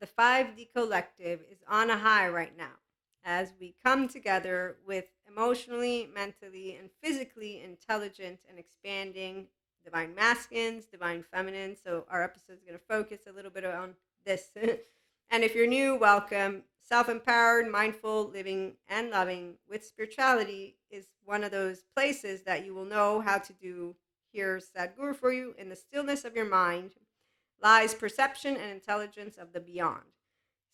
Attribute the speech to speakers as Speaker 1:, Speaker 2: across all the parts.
Speaker 1: the 5D collective is on a high right now as we come together with emotionally, mentally, and physically intelligent and expanding divine masculines, divine feminines. So our episode is going to focus a little bit on this. And if you're new, welcome. Self empowered, mindful, living, and loving with spirituality is one of those places that you will know how to do. Here's Sadhguru for you. In the stillness of your mind lies perception and intelligence of the beyond.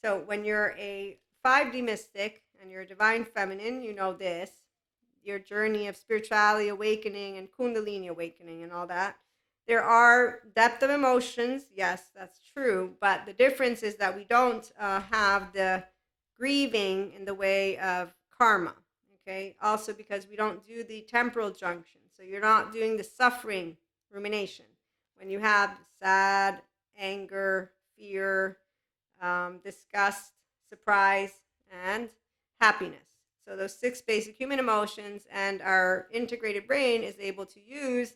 Speaker 1: So when you're a 5D mystic and you're a divine feminine, you know this. Your journey of spirituality awakening and kundalini awakening and all that. There are depth of emotions. Yes, that's true. But the difference is that we don't have the grieving in the way of karma. Okay. Also, because we don't do the temporal junction. So you're not doing the suffering rumination. When you have sad, anger, fear, disgust, surprise, and happiness. So those 6 basic human emotions, and our integrated brain is able to use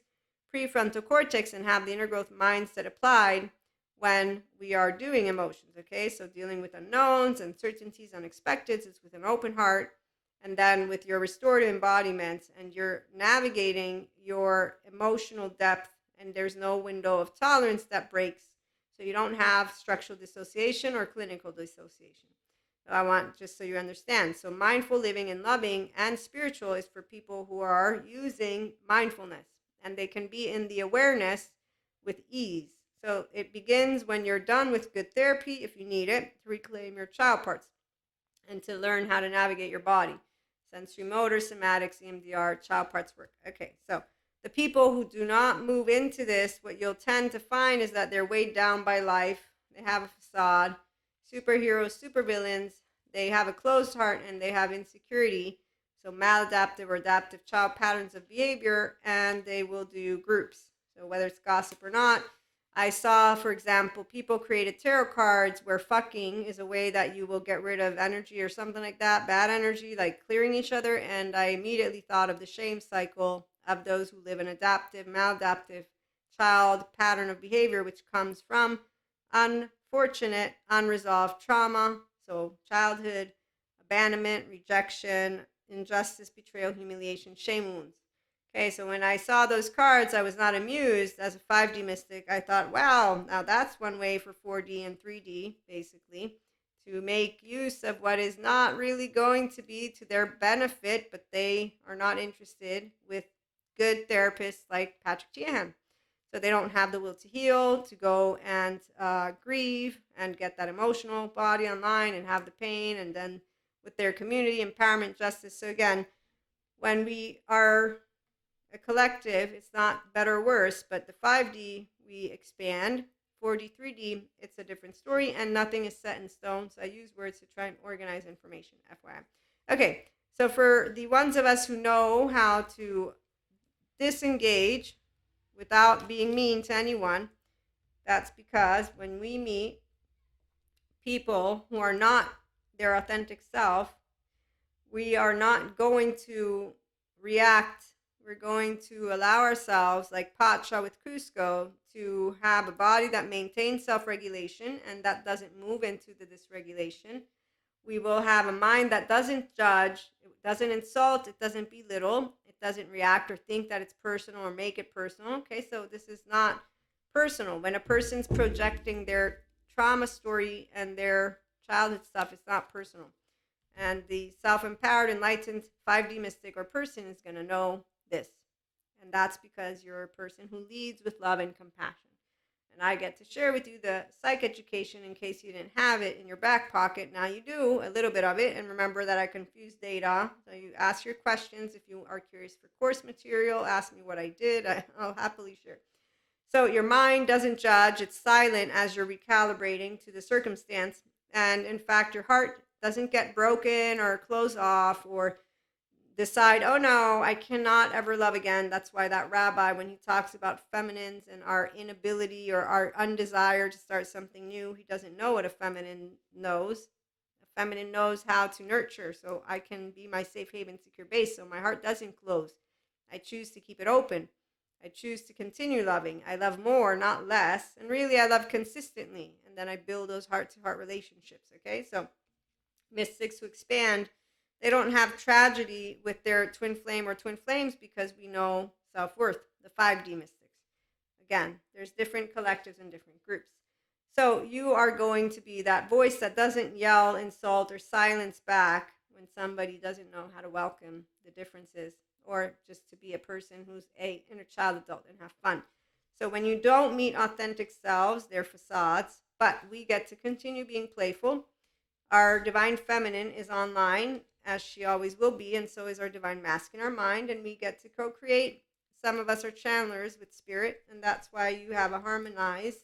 Speaker 1: prefrontal cortex and have the inner growth mindset applied when we are doing emotions. Okay, so dealing with unknowns, uncertainties, unexpecteds, it's with an open heart. And then with your restorative embodiments, and you're navigating your emotional depth, and there's no window of tolerance that breaks. So you don't have structural dissociation or clinical dissociation. So I want just so you understand. So mindful living and loving and spiritual is for people who are using mindfulness, and they can be in the awareness with ease. So it begins when you're done with good therapy, if you need it, to reclaim your child parts and to learn how to navigate your body. Sensory motor, somatics, EMDR, child parts work. Okay, so the people who do not move into this, what you'll tend to find is that they're weighed down by life. They have a facade, superheroes, supervillains. They have a closed heart and they have insecurity. So maladaptive or adaptive child patterns of behavior, and they will do groups. So whether it's gossip or not, I saw, for example, people created tarot cards where fucking is a way that you will get rid of energy or something like that, bad energy, like clearing each other. And I immediately thought of the shame cycle of those who live an adaptive, maladaptive child pattern of behavior, which comes from unfortunate, unresolved trauma. So childhood, abandonment, rejection, injustice, betrayal, humiliation, shame wounds. Okay, so when I saw those cards, I was not amused. As a 5D mystic, I thought, wow, now that's one way for 4D and 3D, basically, to make use of what is not really going to be to their benefit, but they are not interested with good therapists like Patrick Tiahan. So they don't have the will to heal, to go and grieve and get that emotional body online and have the pain, and then with their community, empowerment, justice. So again, when we are a collective, it's not better or worse, but the 5D, we expand. 4D, 3D, it's a different story, and nothing is set in stone. So I use words to try and organize information, FYI. Okay, so for the ones of us who know how to disengage without being mean to anyone, that's because when we meet people who are not their authentic self, we are not going to react. We're going to allow ourselves, like Pacha with Cusco, to have a body that maintains self-regulation and that doesn't move into the dysregulation. We will have a mind that doesn't judge, it doesn't insult, it doesn't belittle, it doesn't react or think that it's personal or make it personal. Okay, so this is not personal. When a person's projecting their trauma story and their childhood stuff, it's not personal. And the self-empowered, enlightened 5D mystic or person is going to know this. And that's because you're a person who leads with love and compassion. And I get to share with you the psych education in case you didn't have it in your back pocket. Now you do a little bit of it. And remember that I confuse data. So you ask your questions. If you are curious for course material, ask me what I did. I'll happily share. So your mind doesn't judge. It's silent as you're recalibrating to the circumstance. And in fact, your heart doesn't get broken or close off or decide, oh no, I cannot ever love again. That's why that rabbi, when he talks about feminines and our inability or our undesire to start something new, he doesn't know what a feminine knows. A feminine knows how to nurture. So I can be my safe haven, secure base. So my heart doesn't close. I choose to keep it open. I choose to continue loving. I love more, not less. And really, I love consistently. And and then I build those heart-to-heart relationships. Okay, so mystics who expand, they don't have tragedy with their twin flame or twin flames because we know self-worth, the 5D mystics. Again, there's different collectives and different groups. So you are going to be that voice that doesn't yell, insult, or silence back when somebody doesn't know how to welcome the differences, or just to be a person who's a inner child adult and have fun. So when you don't meet authentic selves, they're facades, but we get to continue being playful. Our divine feminine is online, as she always will be, and so is our divine masculine, our mind, and we get to co-create. Some of us are channelers with spirit, and that's why you have a harmonized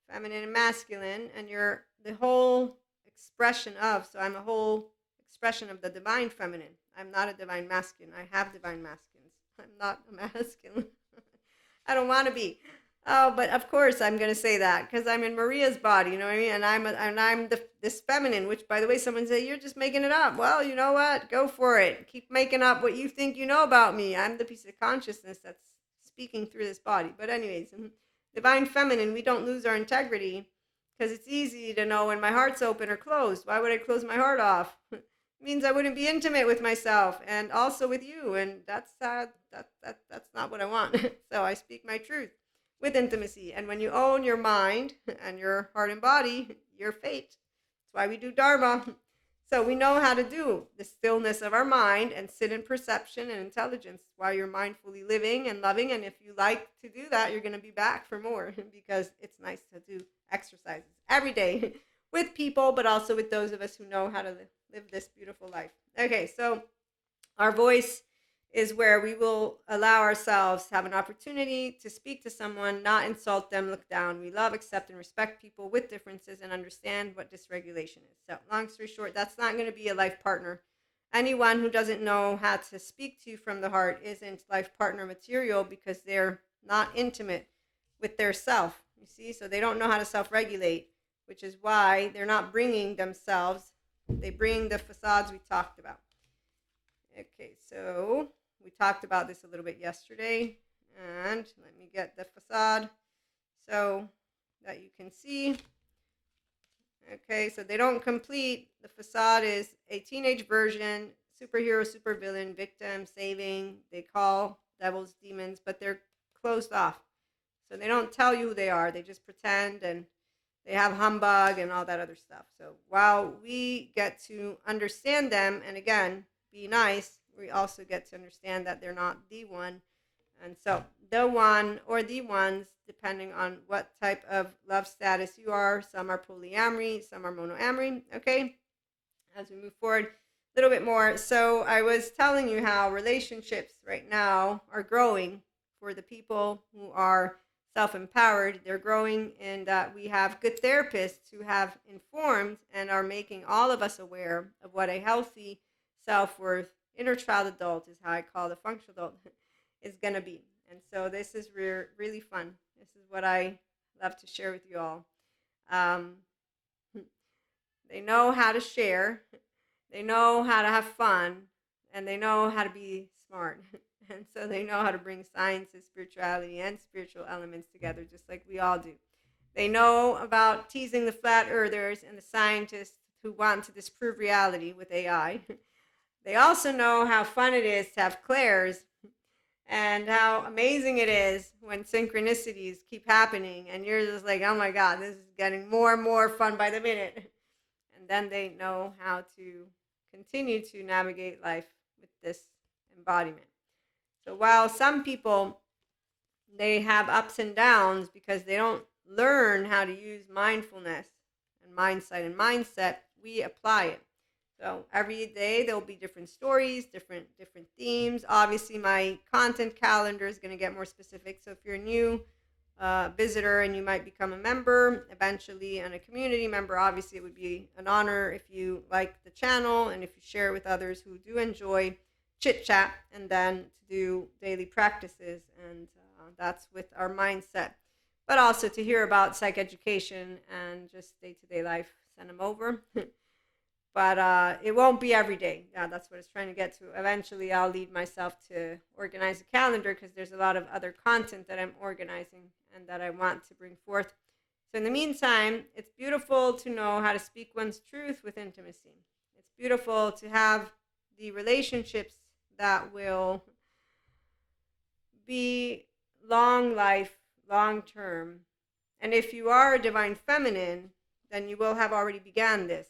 Speaker 1: feminine and masculine, and you're the whole expression of. So I'm a whole expression of the divine feminine. I'm not a divine masculine. I have divine masculines. I'm not a masculine. I don't want to be. Oh, but of course I'm going to say that because I'm in Maria's body, you know what I mean? And I'm this feminine, which, by the way, someone said, you're just making it up. Well, you know what? Go for it. Keep making up what you think you know about me. I'm the piece of consciousness that's speaking through this body. But anyways, divine feminine, we don't lose our integrity because it's easy to know when my heart's open or closed. Why would I close my heart off? It means I wouldn't be intimate with myself and also with you. And that's not what I want. So I speak my truth with intimacy. And when you own your mind and your heart and body, your fate. That's why we do Dharma. So we know how to do the stillness of our mind and sit in perception and intelligence while you're mindfully living and loving. And if you like to do that, you're going to be back for more because it's nice to do exercises every day with people, but also with those of us who know how to live this beautiful life. Okay, so our voice is where we will allow ourselves to have an opportunity to speak to someone, not insult them, look down. We love, accept, and respect people with differences and understand what dysregulation is. So long story short, that's not going to be a life partner. Anyone who doesn't know how to speak to you from the heart isn't life partner material because they're not intimate with their self, you see? So they don't know how to self-regulate, which is why they're not bringing themselves. They bring the facades we talked about. Okay, so we talked about this a little bit yesterday, and let me get the facade so that you can see. Okay, so they don't complete. The facade is a teenage version, superhero, supervillain, victim, saving. They call devils demons, but they're closed off. So they don't tell you who they are. They just pretend, and they have humbug and all that other stuff. So while we get to understand them, and again, be nice, we also get to understand that they're not the one. And so the one or the ones, depending on what type of love status you are, some are polyamory, some are monoamory. Okay, as we move forward a little bit more. So I was telling you how relationships right now are growing for the people who are self-empowered. They're growing in that we have good therapists who have informed and are making all of us aware of what a healthy self-worth inner child adult is how I call the functional adult is going to be. And so this is really fun. This is what I love to share with you all. They know how to share, they know how to have fun, and they know how to be smart. And so they know how to bring science and spirituality and spiritual elements together, just like we all do. They know about teasing the flat earthers and the scientists who want to disprove reality with AI. They also know how fun it is to have clairs and how amazing it is when synchronicities keep happening and you're just like, oh my God, this is getting more and more fun by the minute. And then they know how to continue to navigate life with this embodiment. So while some people, they have ups and downs because they don't learn how to use mindfulness and mindset, we apply it. So every day there'll be different stories, different themes. Obviously, my content calendar is going to get more specific. So if you're a new visitor and you might become a member eventually and a community member, obviously it would be an honor if you like the channel and if you share it with others who do enjoy chit chat, and then to do daily practices, and that's with our mindset. But also to hear about psychoeducation and just day-to-day life, send them over. But it won't be every day. Yeah, that's what it's trying to get to. Eventually, I'll lead myself to organize a calendar because there's a lot of other content that I'm organizing and that I want to bring forth So in the meantime, it's beautiful to know how to speak one's truth with intimacy. It's beautiful to have the relationships that will be long life, long term. And if you are a divine feminine, then you will have already began this.